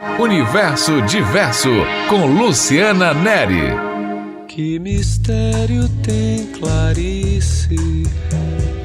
Universo Diverso, com Luciana Neri. Que mistério tem Clarice?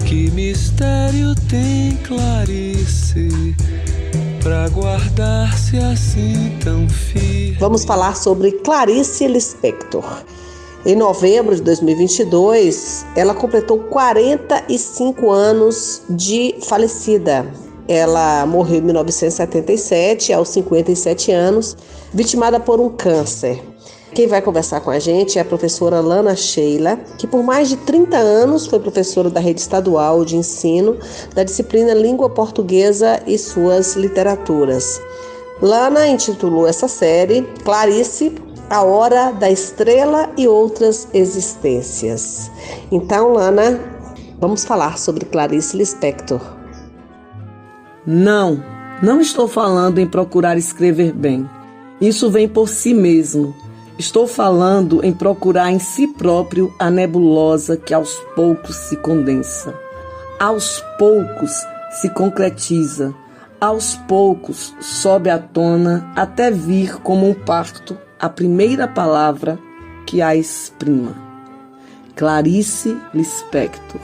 Que mistério tem Clarice? Pra guardar-se assim tão firme. Vamos falar sobre Clarice Lispector. Em novembro de 2022, ela completou 45 anos de falecida. Ela morreu em 1977, aos 57 anos, vitimada por um câncer. Quem vai conversar com a gente é a professora Lana Sheila, que por mais de 30 anos foi professora da rede estadual de ensino da disciplina Língua Portuguesa e suas literaturas. Lana intitulou essa série Clarice, A Hora da Estrela e Outras Existências. Então, Lana, vamos falar sobre Clarice Lispector. Não estou falando em procurar escrever bem. Isso vem por si mesmo. Estou falando em procurar em si próprio a nebulosa que aos poucos se condensa. Aos poucos se concretiza. Aos poucos sobe à tona até vir como um parto a primeira palavra que a exprima. Clarice Lispector.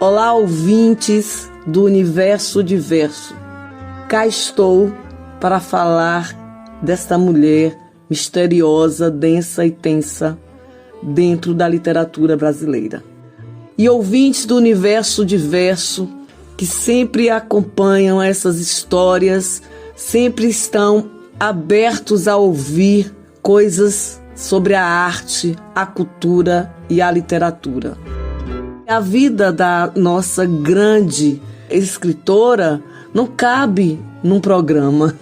Olá, ouvintes do Universo Diverso. Cá estou para falar desta mulher misteriosa, densa e tensa dentro da literatura brasileira. E ouvintes do Universo Diverso, que sempre acompanham essas histórias, sempre estão abertos a ouvir coisas sobre a arte, a cultura e a literatura. A vida da nossa grande escritora não cabe num programa,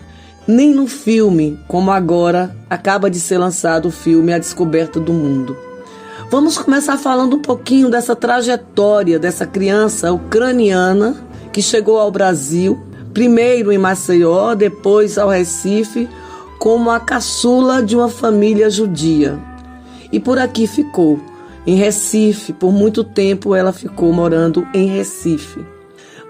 nem no filme, como agora acaba de ser lançado o filme A Descoberta do Mundo. Vamos começar falando um pouquinho dessa trajetória dessa criança ucraniana que chegou ao Brasil, primeiro em Maceió, depois ao Recife, como a caçula de uma família judia. E por aqui ficou, em Recife. Por muito tempo ela ficou morando em Recife.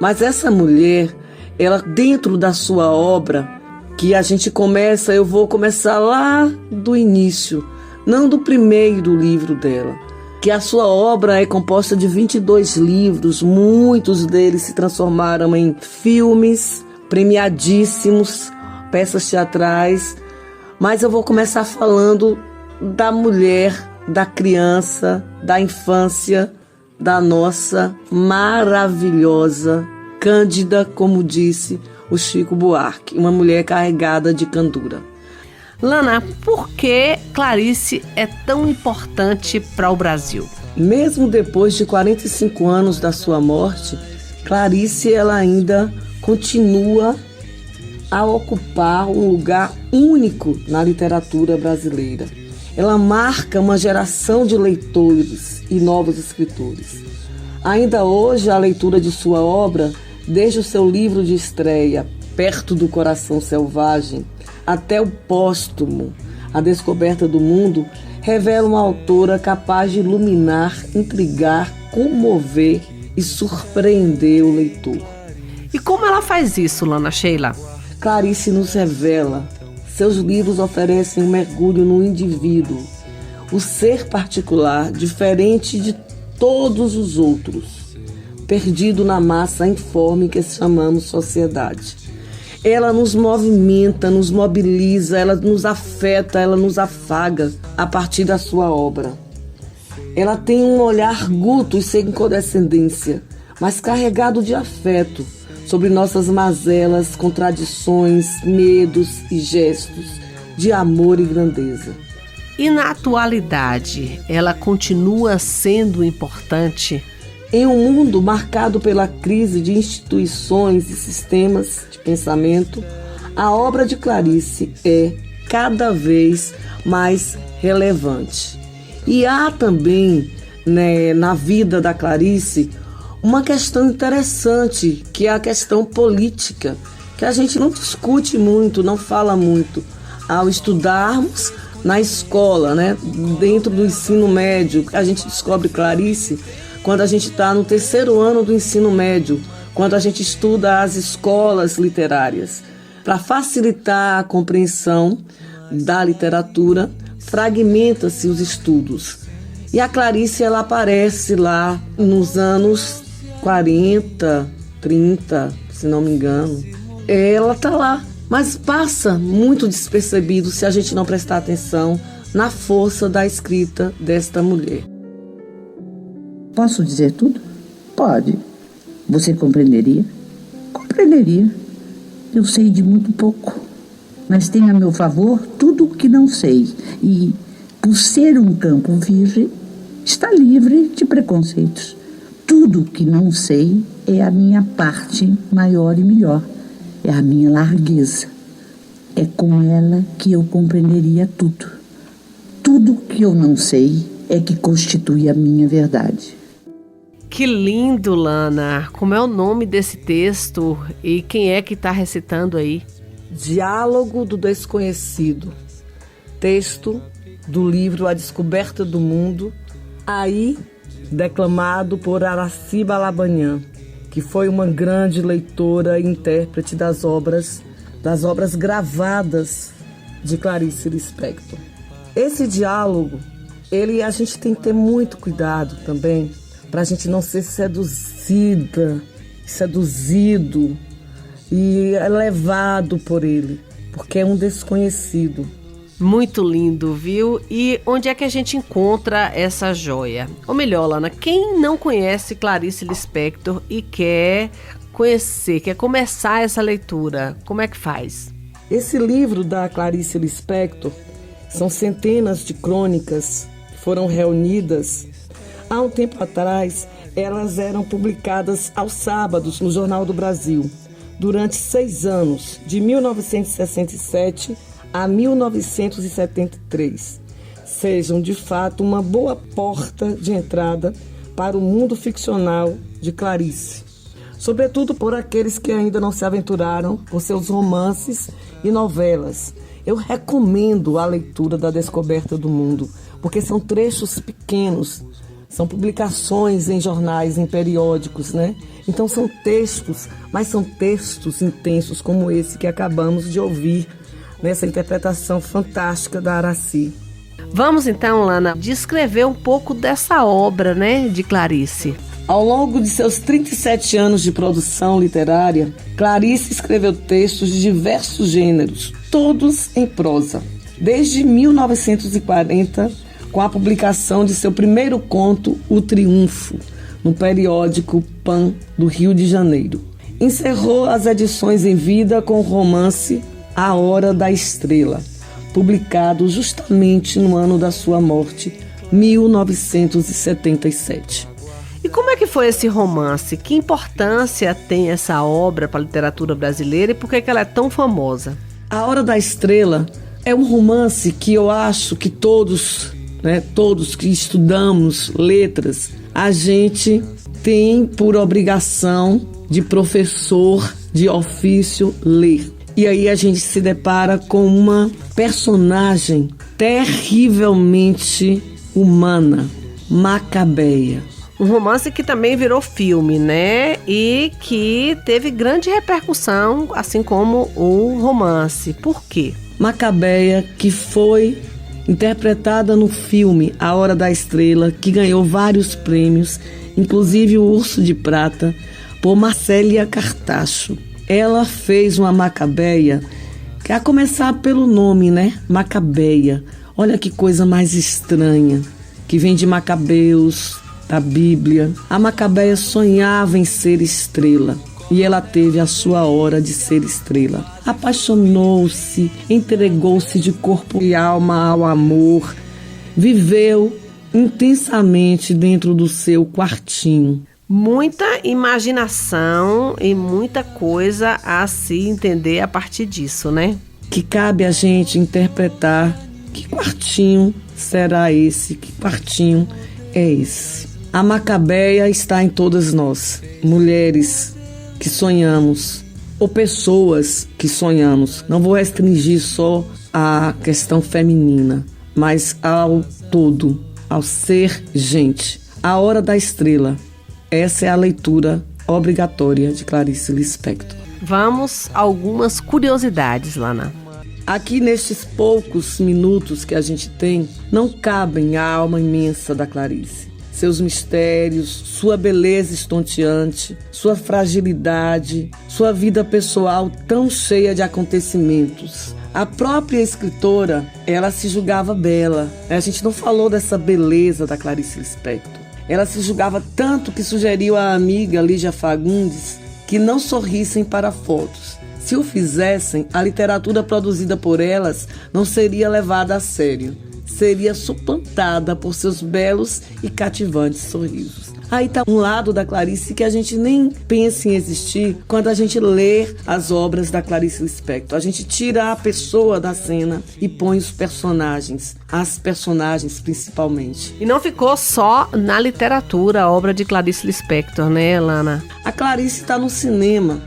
Mas essa mulher, ela dentro da sua obra, que a gente começa, eu vou começar lá do início, não do primeiro livro dela, que a sua obra é composta de 22 livros, muitos deles se transformaram em filmes premiadíssimos, peças teatrais, mas eu vou começar falando da mulher, da criança, da infância, da nossa maravilhosa Cândida, como disse o Chico Buarque, uma mulher carregada de candura. Lana, por que Clarice é tão importante para o Brasil? Mesmo depois de 45 anos da sua morte, Clarice ela ainda continua a ocupar um lugar único na literatura brasileira. Ela marca uma geração de leitores e novos escritores. Ainda hoje, a leitura de sua obra, desde o seu livro de estreia, Perto do Coração Selvagem, até o póstumo, A Descoberta do Mundo, revela uma autora capaz de iluminar, intrigar, comover e surpreender o leitor. E como ela faz isso, Lana Sheila? Clarice nos revela. Seus livros oferecem um mergulho no indivíduo, o ser particular, diferente de todos os outros, perdido na massa informe que chamamos sociedade. Ela nos movimenta, nos mobiliza, ela nos afeta, ela nos afaga a partir da sua obra. Ela tem um olhar guto e sem condescendência, mas carregado de afeto, sobre nossas mazelas, contradições, medos e gestos de amor e grandeza. E na atualidade, ela continua sendo importante? Em um mundo marcado pela crise de instituições e sistemas de pensamento, a obra de Clarice é cada vez mais relevante. E há também, na vida da Clarice, uma questão interessante, que é a questão política, que a gente não discute muito, não fala muito. Ao estudarmos na escola, dentro do ensino médio, a gente descobre Clarice quando a gente está no 3º ano do ensino médio, quando a gente estuda as escolas literárias. Para facilitar a compreensão da literatura, fragmenta-se os estudos. E a Clarice, ela aparece lá nos anos 40, 30, se não me engano. Ela está lá, mas passa muito despercebido se a gente não prestar atenção na força da escrita desta mulher. Posso dizer tudo? Pode. Você compreenderia? Compreenderia. Eu sei de muito pouco, mas tenho a meu favor tudo o que não sei. E, por ser um campo virgem, está livre de preconceitos. Tudo o que não sei é a minha parte maior e melhor. É a minha largueza. É com ela que eu compreenderia tudo. Tudo que eu não sei é que constitui a minha verdade. Que lindo, Lana! Como é o nome desse texto e quem é que está recitando aí? Diálogo do Desconhecido. Texto do livro A Descoberta do Mundo, aí declamado por Aracy Balabanian, que foi uma grande leitora e intérprete das obras gravadas de Clarice Lispector. Esse diálogo, a gente tem que ter muito cuidado também, para a gente não ser seduzido e levado por ele, porque é um desconhecido. Muito lindo, viu? E onde é que a gente encontra essa joia? Ou melhor, Lana, quem não conhece Clarice Lispector e quer conhecer, quer começar essa leitura, como é que faz? Esse livro da Clarice Lispector são centenas de crônicas que foram reunidas. Há um tempo atrás, elas eram publicadas aos sábados no Jornal do Brasil, durante 6 anos, de 1967 a 1973. Sejam, de fato, uma boa porta de entrada para o mundo ficcional de Clarice. Sobretudo por aqueles que ainda não se aventuraram com seus romances e novelas. Eu recomendo a leitura da Descoberta do Mundo, porque são trechos pequenos, são publicações em jornais, em periódicos, né? Então são textos, mas são textos intensos como esse que acabamos de ouvir nessa interpretação fantástica da Aracy. Vamos então, Lana, descrever um pouco dessa obra, né, de Clarice. Ao longo de seus 37 anos de produção literária, Clarice escreveu textos de diversos gêneros, todos em prosa. Desde 1940, com a publicação de seu primeiro conto, O Triunfo, no periódico Pan do Rio de Janeiro. Encerrou as edições em vida com o romance A Hora da Estrela, publicado justamente no ano da sua morte, 1977. E como é que foi esse romance? Que importância tem essa obra para a literatura brasileira e por que ela é tão famosa? A Hora da Estrela é um romance que eu acho que todos que estudamos letras, a gente tem por obrigação de professor de ofício ler. E aí a gente se depara com uma personagem terrivelmente humana, Macabeia. Um romance que também virou filme, né? E que teve grande repercussão, assim como o romance. Por quê? Macabeia, que foi interpretada no filme A Hora da Estrela, que ganhou vários prêmios, inclusive o Urso de Prata, por Marcélia Cartacho. Ela fez uma Macabeia, que a começar pelo nome, né? Macabeia. Olha que coisa mais estranha, que vem de Macabeus, da Bíblia. A Macabeia sonhava em ser estrela. E ela teve a sua hora de ser estrela. Apaixonou-se, entregou-se de corpo e alma ao amor, viveu intensamente dentro do seu quartinho. Muita imaginação e muita coisa a se entender a partir disso, né? Que cabe a gente interpretar que quartinho será esse, que quartinho é esse. A Macabeia está em todas nós, mulheres que sonhamos, ou pessoas que sonhamos. Não vou restringir só a questão feminina, mas ao todo, ao ser gente. A Hora da Estrela, essa é a leitura obrigatória de Clarice Lispector. Vamos a algumas curiosidades, Lana. Aqui nestes poucos minutos que a gente tem, não cabem a alma imensa da Clarice. Seus mistérios, sua beleza estonteante, sua fragilidade, sua vida pessoal tão cheia de acontecimentos. A própria escritora, ela se julgava bela. A gente não falou dessa beleza da Clarice Lispector. Ela se julgava tanto que sugeriu à amiga Lígia Fagundes que não sorrissem para fotos. Se o fizessem, a literatura produzida por elas não seria levada a sério. Seria suplantada por seus belos e cativantes sorrisos. Aí está um lado da Clarice que a gente nem pensa em existir quando a gente lê as obras da Clarice Lispector. A gente tira a pessoa da cena e põe os personagens, as personagens principalmente. E não ficou só na literatura a obra de Clarice Lispector, né, Lana? A Clarice está no cinema.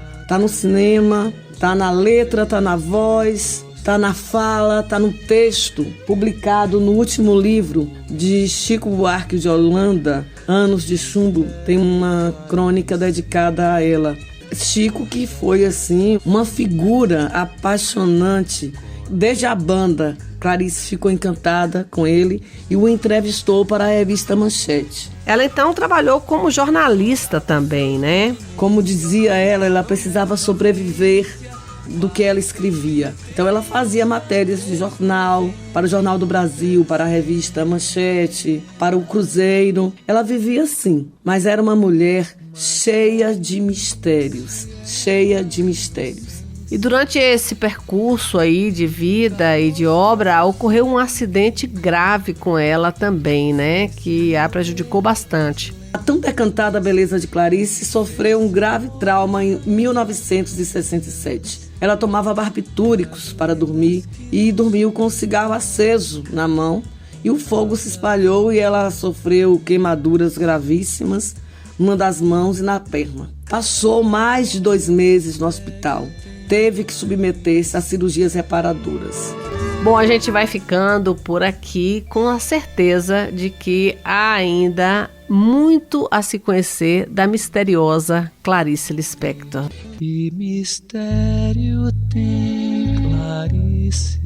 Está na letra, está na voz, está na fala, está no texto, publicado no último livro de Chico Buarque de Holanda, Anos de Chumbo, tem uma crônica dedicada a ela. Chico, que foi assim uma figura apaixonante. Desde a banda, Clarice ficou encantada com ele e o entrevistou para a revista Manchete. Ela então trabalhou como jornalista também, né? Como dizia ela precisava sobreviver do que ela escrevia. Então ela fazia matérias de jornal, para o Jornal do Brasil, para a revista Manchete, para o Cruzeiro. Ela vivia assim, mas era uma mulher cheia de mistérios, cheia de mistérios. E durante esse percurso aí de vida e de obra, ocorreu um acidente grave com ela também, né? Que a prejudicou bastante. A tão decantada beleza de Clarice sofreu um grave trauma em 1967. Ela tomava barbitúricos para dormir e dormiu com um cigarro aceso na mão. E o fogo se espalhou e ela sofreu queimaduras gravíssimas, numa das mãos e na perna. Passou mais de 2 meses no hospital. Teve que submeter-se a cirurgias reparadoras. Bom, a gente vai ficando por aqui com a certeza de que há ainda muito a se conhecer da misteriosa Clarice Lispector. Que mistério tem Clarice?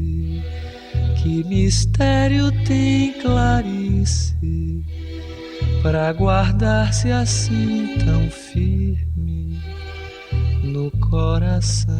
Que mistério tem Clarice? Pra guardar-se assim tão firme no coração.